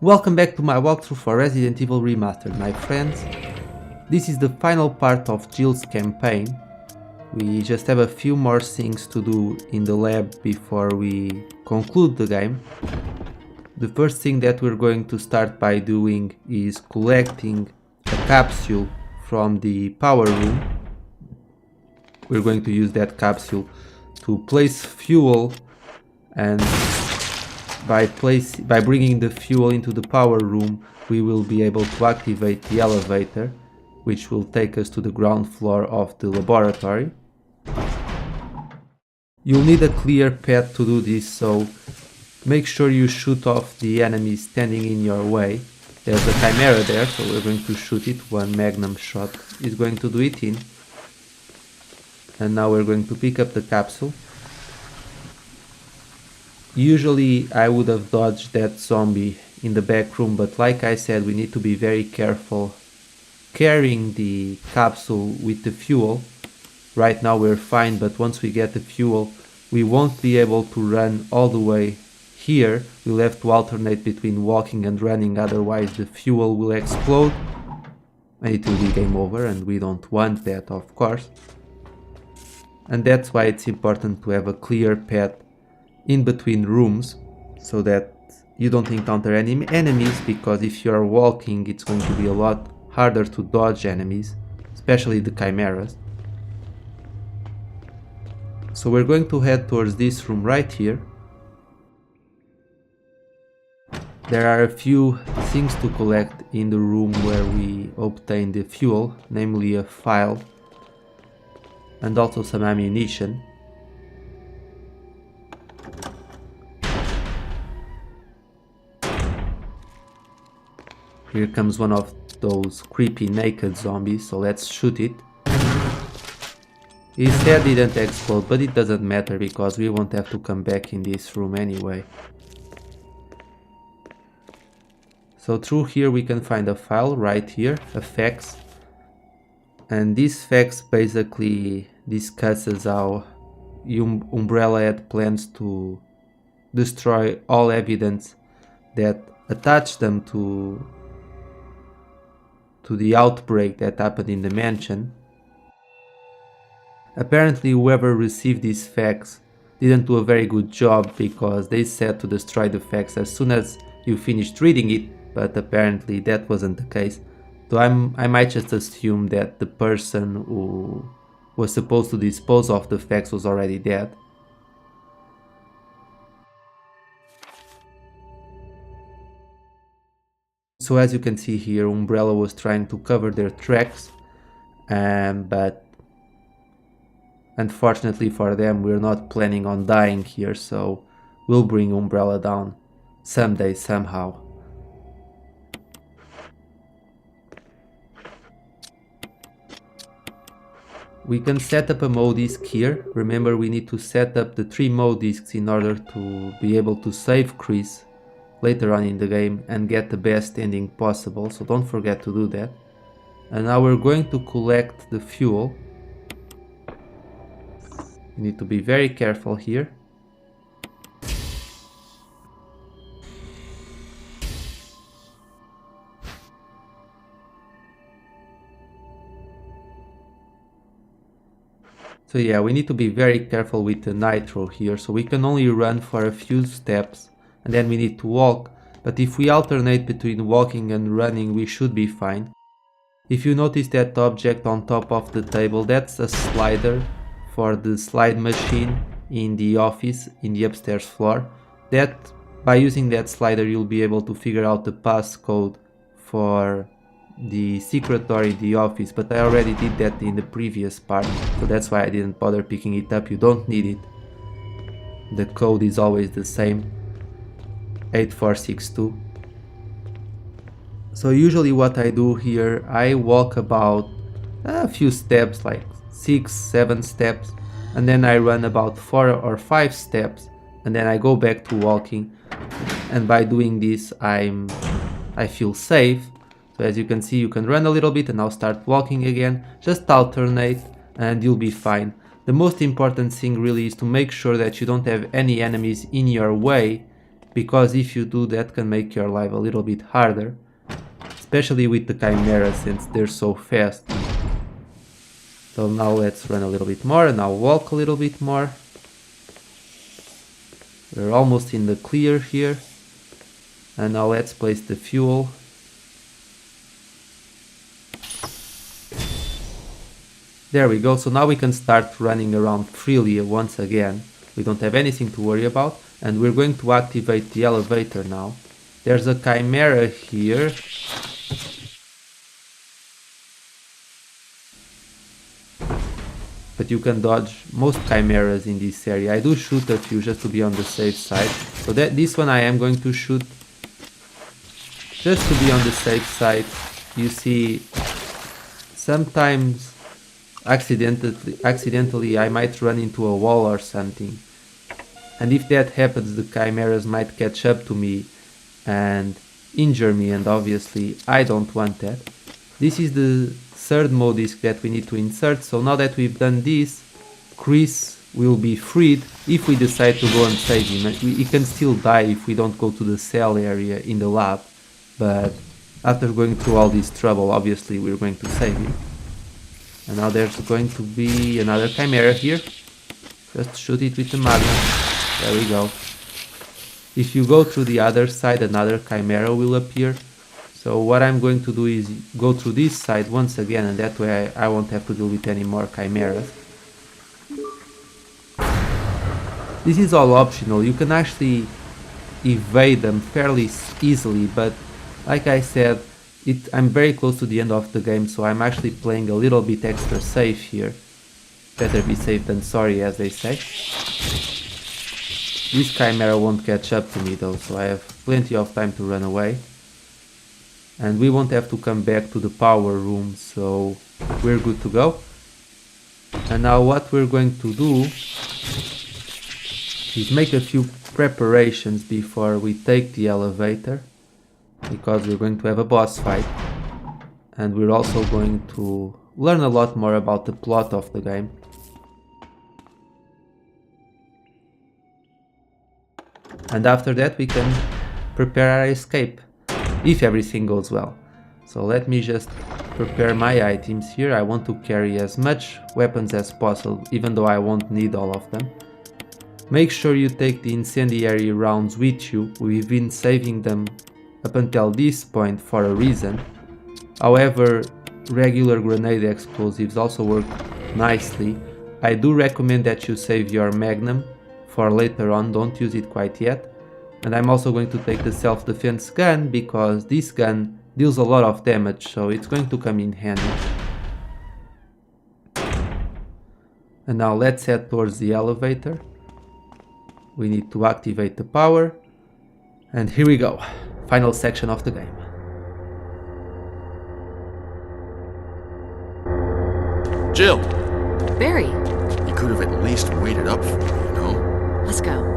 Welcome back to my walkthrough for Resident Evil Remastered, my friends. This is the final part of Jill's campaign. We just have a few more things to do in the lab before we conclude the game. The first thing that we're going to start by doing is collecting a capsule from the power room. We're going to use that capsule to place fuel, and by bringing the fuel into the power room, we will be able to activate the elevator, which will take us to the ground floor of the laboratory. You'll need a clear path to do this, so make sure you shoot off the enemies standing in your way. There's a chimera there, so we're going to shoot it. One magnum shot is going to do it in. And now we're going to pick up the capsule. Usually I would have dodged that zombie in the back room, but like I said, we need to be very careful carrying the capsule with the fuel. Right now we're fine, but once we get the fuel, we won't be able to run all the way here. We'll have to alternate between walking and running, otherwise the fuel will explode and it will be game over, and we don't want that, of course. And that's why it's important to have a clear path in between rooms, so that you don't encounter any enemies, because if you're walking it's going to be a lot harder to dodge enemies, especially the chimeras. So we're going to head towards this room right here. There are a few things to collect in the room where we obtain the fuel, namely a file and also some ammunition. Here comes one of those creepy naked zombies, so let's shoot it. His head didn't explode, but it doesn't matter because we won't have to come back in this room anyway. So through here we can find a file right here, a fax. And this fax basically discusses how Umbrella had plans to destroy all evidence that attached them to the outbreak that happened in the mansion. Apparently whoever received these fax didn't do a very good job, because they said to destroy the fax as soon as you finished reading it, but apparently that wasn't the case. So I might just assume that the person who was supposed to dispose of the fax was already dead. So as you can see here, Umbrella was trying to cover their tracks, but unfortunately for them, we're not planning on dying here, so we'll bring Umbrella down someday, somehow. We can set up a mode disk here. Remember, we need to set up the 3 mode disks in order to be able to save Chris later on in the game and get the best ending possible, so don't forget to do that. And now we're going to collect the fuel. You need to be very careful here. So yeah, we need to be very careful with the nitro here, so we can only run for a few steps and then we need to walk, but if we alternate between walking and running we should be fine. If you notice that object on top of the table, that's a slider for the slide machine in the office in the upstairs floor. By using that slider you'll be able to figure out the passcode for the secret door in the office, but I already did that in the previous part, so that's why I didn't bother picking it up. You don't need it. The code is always the same, 8462. So usually what I do here, I walk about a few steps, like 6-7 steps, and then I run about 4 or 5 steps, and then I go back to walking, and by doing this I feel safe. So as you can see, you can run a little bit and now start walking again. Just alternate and you'll be fine. The most important thing really is to make sure that you don't have any enemies in your way, because if you do, that can make your life a little bit harder, especially with the chimeras since they're so fast. So now let's run a little bit more and now walk a little bit more. We're almost in the clear here. And now let's place the fuel. There we go, so now we can start running around freely once again. We don't have anything to worry about, and we're going to activate the elevator now. There's a chimera here. But you can dodge most chimeras in this area. I do shoot a few just to be on the safe side. So this one I am going to shoot just to be on the safe side. You see, sometimes accidentally I might run into a wall or something, and if that happens the chimeras might catch up to me and injure me, and obviously I don't want that. This is the third mode disc that we need to insert, so now that we've done this, Chris will be freed if we decide to go and save him. He can still die if we don't go to the cell area in the lab, but after going through all this trouble obviously we're going to save him. And now there's going to be another chimera here. Just shoot it with the magnum. There we go. If you go through the other side, another chimera will appear. So what I'm going to do is go through this side once again, and that way I won't have to deal with any more chimeras. This is all optional. You can actually evade them fairly easily, but like I said, I'm very close to the end of the game, so I'm actually playing a little bit extra safe here. Better be safe than sorry, as they say. This chimera won't catch up to me though, so I have plenty of time to run away. And we won't have to come back to the power room, so we're good to go. And now what we're going to do is make a few preparations before we take the elevator, because we're going to have a boss fight, and we're also going to learn a lot more about the plot of the game. And after that we can prepare our escape, if everything goes well. So let me just prepare my items here. I want to carry as much weapons as possible, even though I won't need all of them. Make sure you take the incendiary rounds with you. We've been saving them up until this point for a reason. However, regular grenade explosives also work nicely. I do recommend that you save your magnum for later on, don't use it quite yet. And I'm also going to take the self-defense gun, because this gun deals a lot of damage, so it's going to come in handy. And now let's head towards the elevator. We need to activate the power, and here we go. Final section of the game. Jill! Barry, You could have at least waited up for me, you know? let's go.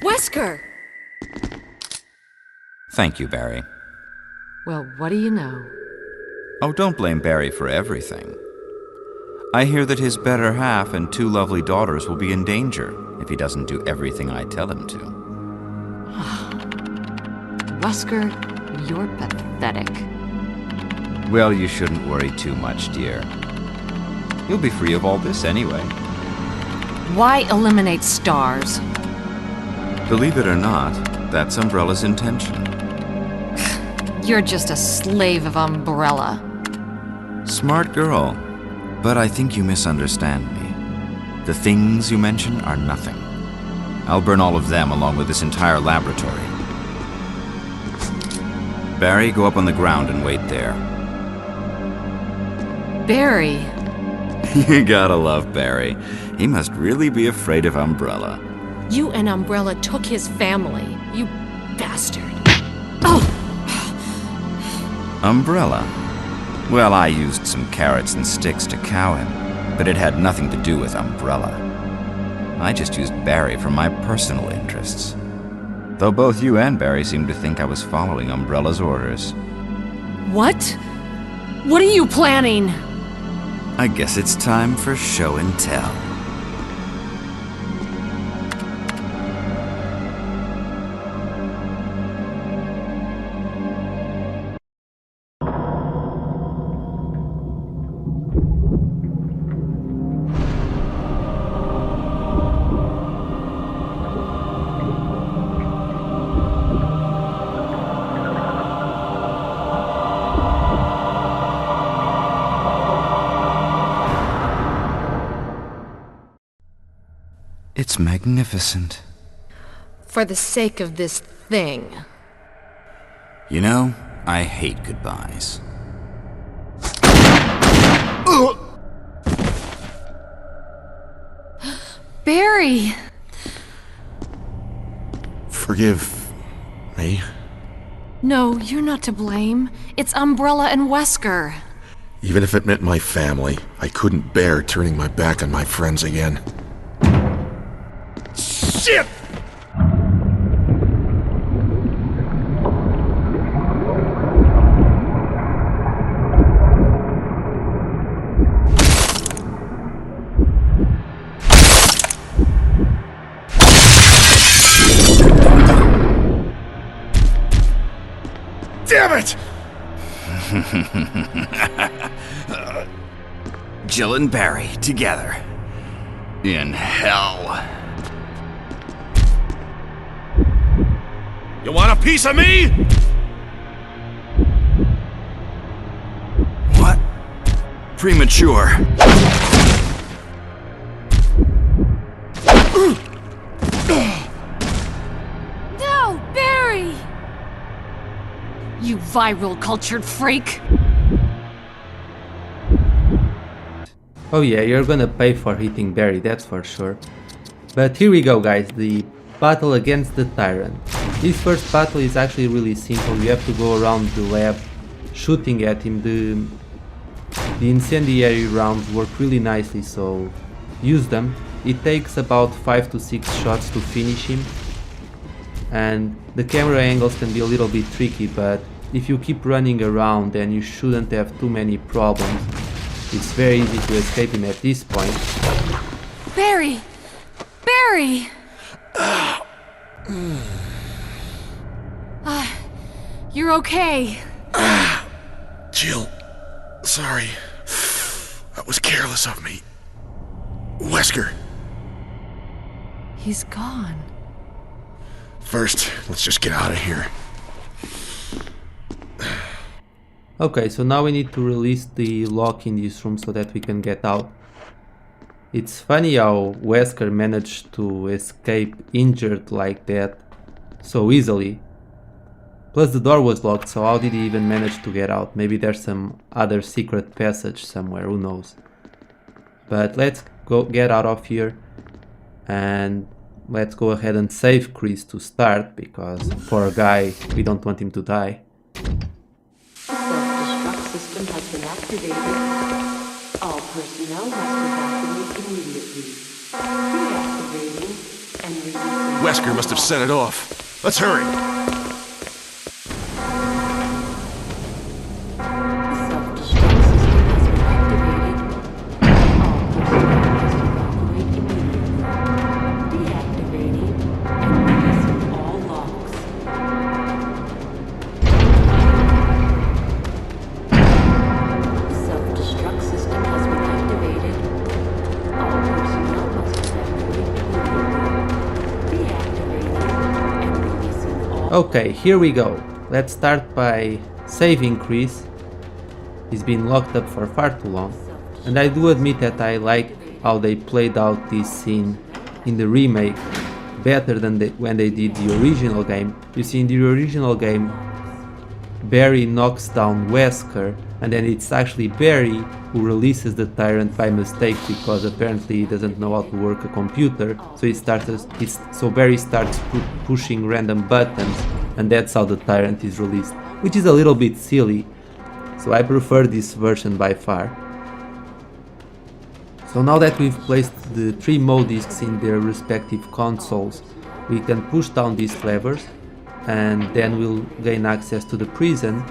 Wesker! Thank you, Barry. Well, what do you know? Oh, don't blame Barry for everything. I hear that his better half and 2 lovely daughters will be in danger if he doesn't do everything I tell him to. Wesker, you're pathetic. Well, you shouldn't worry too much, dear. You'll be free of all this anyway. Why eliminate stars? Believe it or not, that's Umbrella's intention. You're just a slave of Umbrella. Smart girl, but I think you misunderstand me. The things you mention are nothing. I'll burn all of them along with this entire laboratory. Barry, go up on the ground and wait there. Barry, You gotta love Barry. He must really be afraid of Umbrella. You and Umbrella took his family, you bastard. Oh! Umbrella? Well, I used some carrots and sticks to cow him, but it had nothing to do with Umbrella. I just used Barry for my personal interests. Though both you and Barry seem to think I was following Umbrella's orders. What? What are you planning? I guess it's time for show and tell. It's magnificent. For the sake of this thing. You know, I hate goodbyes. Barry! Forgive me. No, you're not to blame. It's Umbrella and Wesker. Even if it meant my family, I couldn't bear turning my back on my friends again. Shit! Damn it! Jill and Barry together. In hell. You want a piece of me? What? Premature. No, Barry! You viral cultured freak! Oh yeah, you're gonna pay for hitting Barry, that's for sure. But here we go guys, the battle against the Tyrant. This first battle is actually really simple. You have to go around the lab shooting at him. The incendiary rounds work really nicely, so use them. It takes about 5 to 6 shots to finish him, and the camera angles can be a little bit tricky, but if you keep running around then you shouldn't have too many problems. It's very easy to escape him at this point. Barry! Barry! You're okay. Jill, sorry. That was careless of me. Wesker. He's gone. First, let's just get out of here. Okay, so now we need to release the lock in this room so that we can get out. It's funny how Wesker managed to escape injured like that so easily. Plus the door was locked, so how did he even manage to get out? Maybe there's some other secret passage somewhere, who knows. But let's go get out of here and let's go ahead and save Chris to start, because poor guy, we don't want him to die. Self-destruct system has been activated. All personnel must evacuate immediately. Deactivating and releasing. Wesker must have set it off. Let's hurry. Self-destruct system has been activated. All personnel must evacuate immediately. Deactivating and releasing all locks. Self-destruct system has been activated. All personnel must evacuate immediately. Deactivating and releasing all. Okay, here we go. Let's start by saving Chris. He's been locked up for far too long. And I do admit that I like how they played out this scene in the remake better than when they did the original game. You see, in the original game, Barry knocks down Wesker and then it's actually Barry who releases the Tyrant by mistake because apparently he doesn't know how to work a computer, so Barry starts pushing random buttons, and that's how the Tyrant is released, which is a little bit silly, so I prefer this version by far. So now that we've placed the 3 mode discs in their respective consoles, we can push down these levers, and then we'll gain access to the prison,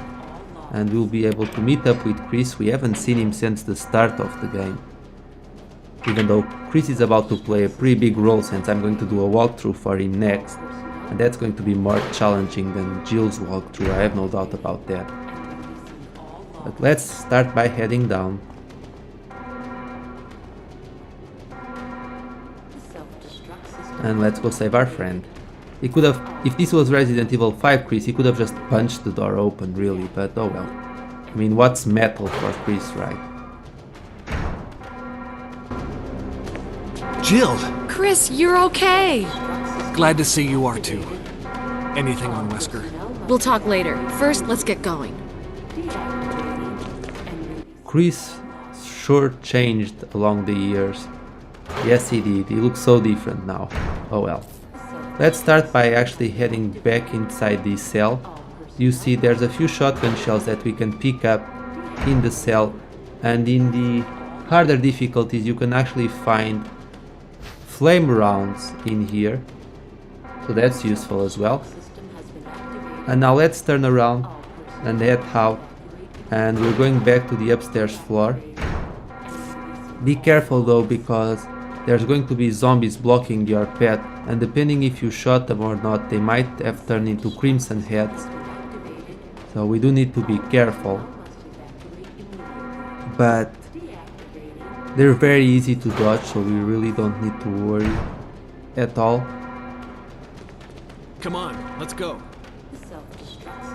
and we'll be able to meet up with Chris. We haven't seen him since the start of the game, even though Chris is about to play a pretty big role since I'm going to do a walkthrough for him next, and that's going to be more challenging than Jill's walkthrough, I have no doubt about that. But let's start by heading down. And let's go save our friend. He could have, if this was Resident Evil 5 Chris, he could have just punched the door open, really, but oh well. I mean, what's metal for Chris, right? Jill! Chris, you're okay. Glad to see you are too. Anything on Wesker? We'll talk later. First, let's get going. Chris sure changed along the years. Yes, he did. He looks so different now. Oh well. Let's start by actually heading back inside the cell. You see there's a few shotgun shells that we can pick up in the cell, and in the harder difficulties you can actually find flame rounds in here, so that's useful as well. And now let's turn around and head out, and we're going back to the upstairs floor. Be careful though, because there's going to be zombies blocking your path, and depending if you shot them or not, they might have turned into crimson heads. So we do need to be careful. But they're very easy to dodge, so we really don't need to worry at all. Come on, let's go.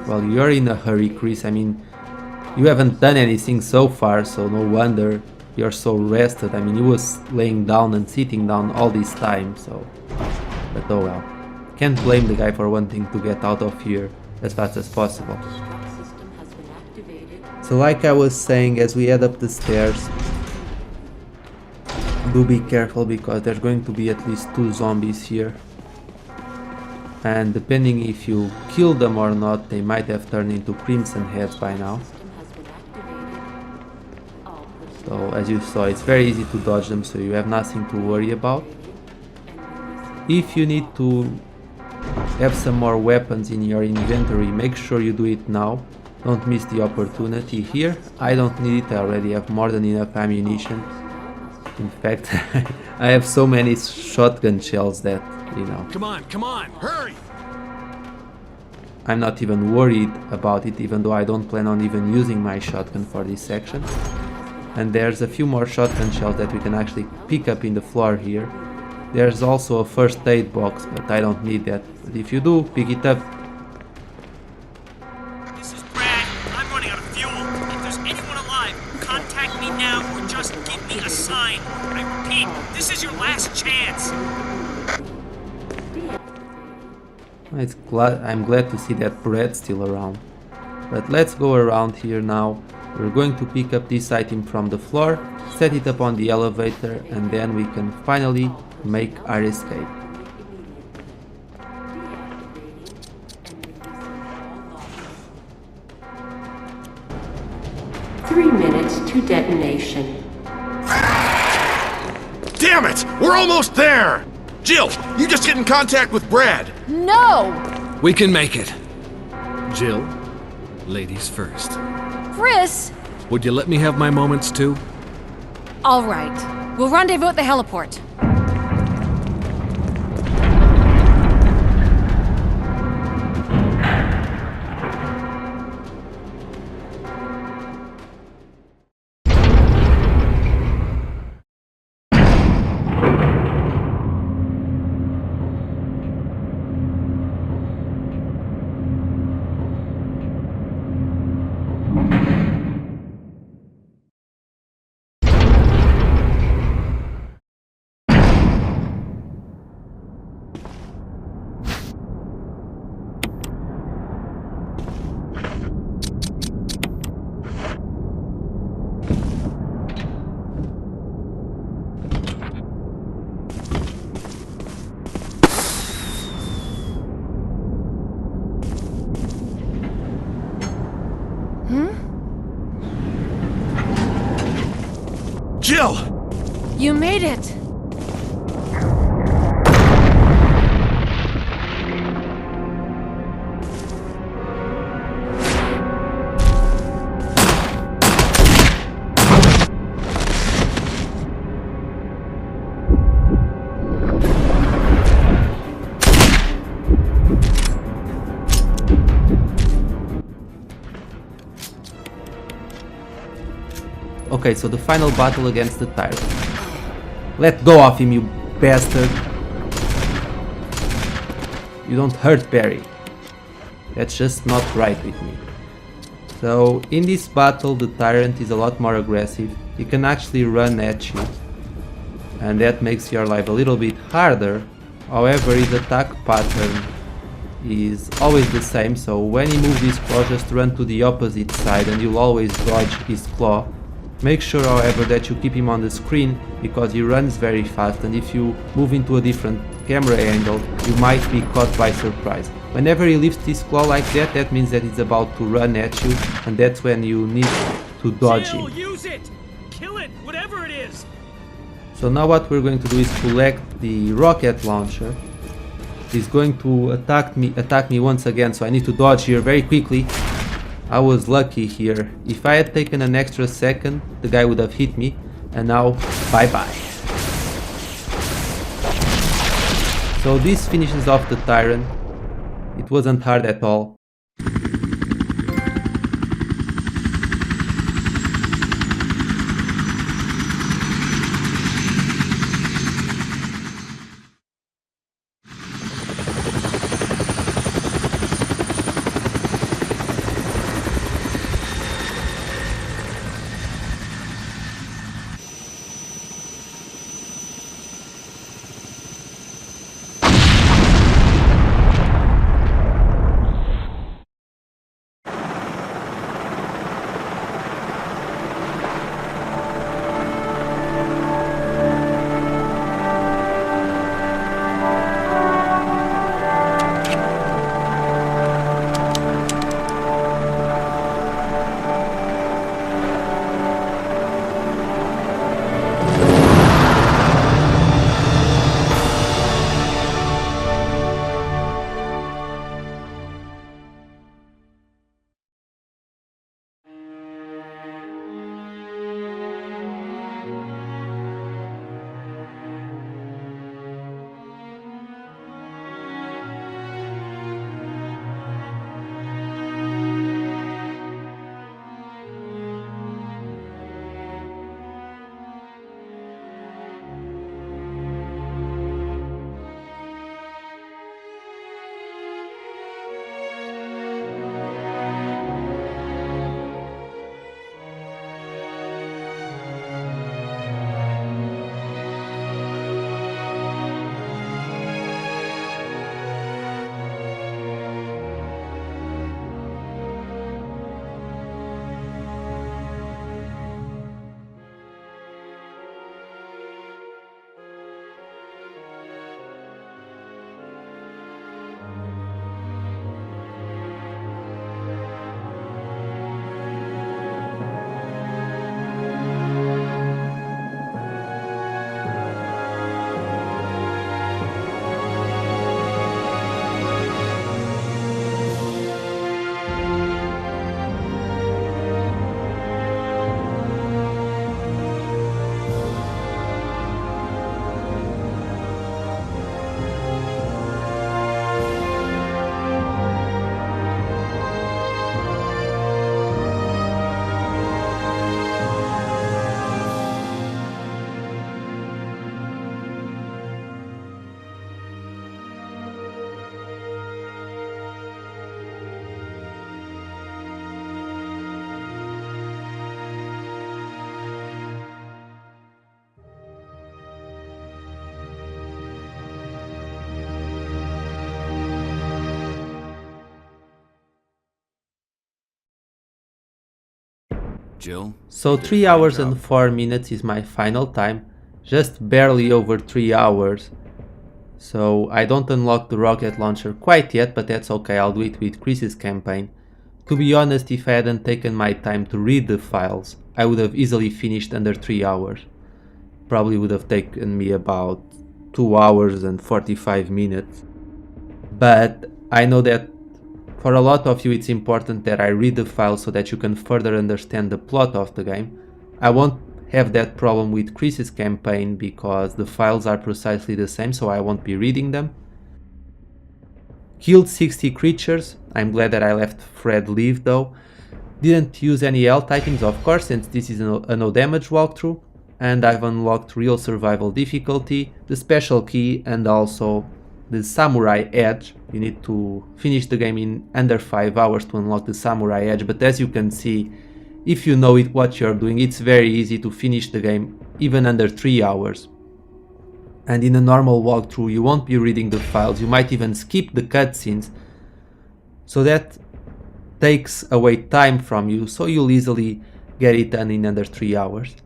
Well, you're in a hurry, Chris. I mean, you haven't done anything so far, so no wonder you're so rested. I mean, you was laying down and sitting down all this time, so... But oh well. Can't blame the guy for wanting to get out of here as fast as possible. So like I was saying, as we head up the stairs, do be careful because there's going to be at least 2 zombies here. And depending if you kill them or not, they might have turned into crimson heads by now. So as you saw, it's very easy to dodge them, so you have nothing to worry about. If you need to have some more weapons in your inventory, make sure you do it now. Don't miss the opportunity here. I don't need it, I already have more than enough ammunition. In fact, I have so many shotgun shells that, you know... Come on, hurry! I'm not even worried about it, even though I don't plan on even using my shotgun for this section. And there's a few more shotgun shells that we can actually pick up in the floor here. There's also a first aid box, but I don't need that. But if you do, pick it up. This is Brad. I'm running out of fuel. If there's anyone alive, contact me now or just give me a sign. I repeat, this is your last chance. I'm glad to see that Brad's still around. But let's go around here now. We're going to pick up this item from the floor, set it up on the elevator, and then we can finally make our escape. Three minutes to detonation. Damn it! We're almost there! Jill, you just get in contact with Brad. No! We can make it. Jill, ladies first. Chris! Would you let me have my moments too? All right. We'll rendezvous at the heliport. You made it! Okay, so the final battle against the Tyrant. Let go of him, you bastard! You don't hurt Barry. That's just not right with me. So, in this battle the Tyrant is a lot more aggressive. He can actually run at you. And that makes your life a little bit harder. However, his attack pattern is always the same, so when he moves his claw, just run to the opposite side and you'll always dodge his claw. Make sure, however, that you keep him on the screen because he runs very fast, and if you move into a different camera angle, you might be caught by surprise. Whenever he lifts his claw like that, that means that he's about to run at you, and that's when you need to dodge Jill, him. use it! Kill it, whatever it is! So now what we're going to do is collect the rocket launcher. He's going to attack me once again, so I need to dodge here very quickly. I was lucky here. If I had taken an extra second, the guy would have hit me, and now bye bye. So this finishes off the Tyrant. It wasn't hard at all. Jill? So 3 hours and 4 minutes is my final time, just barely over 3 hours. So I don't unlock the rocket launcher quite yet, but that's okay, I'll do it with Chris's campaign. To be honest, if I hadn't taken my time to read the files, I would have easily finished under 3 hours. probably would have taken me about 2 hours and 45 minutes. But I know that for a lot of you it's important that I read the file so that you can further understand the plot of the game. I won't have that problem with Chris's campaign because the files are precisely the same, so I won't be reading them. Killed 60 creatures. I'm glad that I let Fred live though. Didn't use any health items, of course, since this is a no damage walkthrough. And I've unlocked real survival difficulty, the special key, and also the samurai edge. You need to finish the game in under 5 hours to unlock the samurai edge, but as you can see, if you know what you're doing, it's very easy to finish the game even under 3 hours. And in a normal walkthrough you won't be reading the files, you might even skip the cutscenes, so that takes away time from you, so you'll easily get it done in under 3 hours.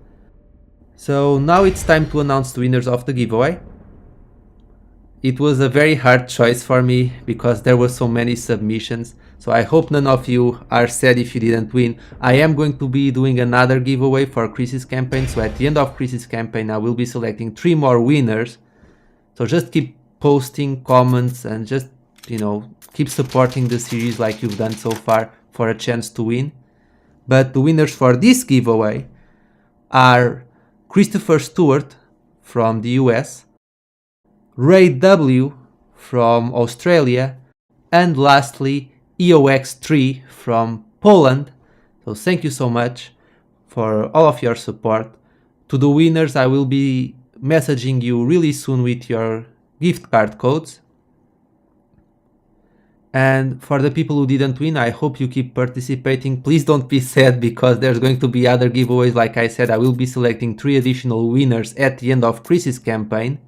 So now it's time to announce the winners of the giveaway. It was a very hard choice for me because there were so many submissions, so I hope none of you are sad if you didn't win. I am going to be doing another giveaway for Chris's campaign, so at the end of Chris's campaign I will be selecting 3 more winners. So just keep posting comments and just, you know, keep supporting the series like you've done so far for a chance to win. But the winners for this giveaway are Christopher Stewart from the US, Ray W from Australia, and lastly EOX3 from Poland. So thank you so much for all of your support. To the winners I will be messaging you really soon with your gift card codes. And for the people who didn't win, I hope you keep participating. Please don't be sad because there's going to be other giveaways. Like I said, I will be selecting 3 additional winners at the end of Chris's campaign.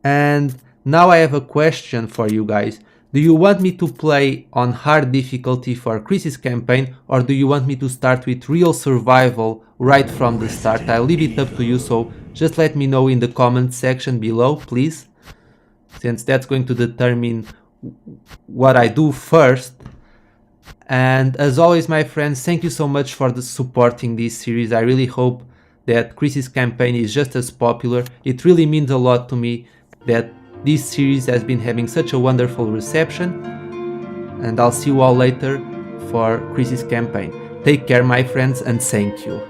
And now I have a question for you guys. Do you want me to play on hard difficulty for Chris's campaign, or do you want me to start with real survival right from the start? I'll leave it up to you, so just let me know in the comment section below, please, since that's going to determine what I do first. And as always, my friends, thank you so much for supporting this series. I really hope that Chris's campaign is just as popular. It really means a lot to me that this series has been having such a wonderful reception, and I'll see you all later for Chris's campaign. Take care, my friends, and thank you.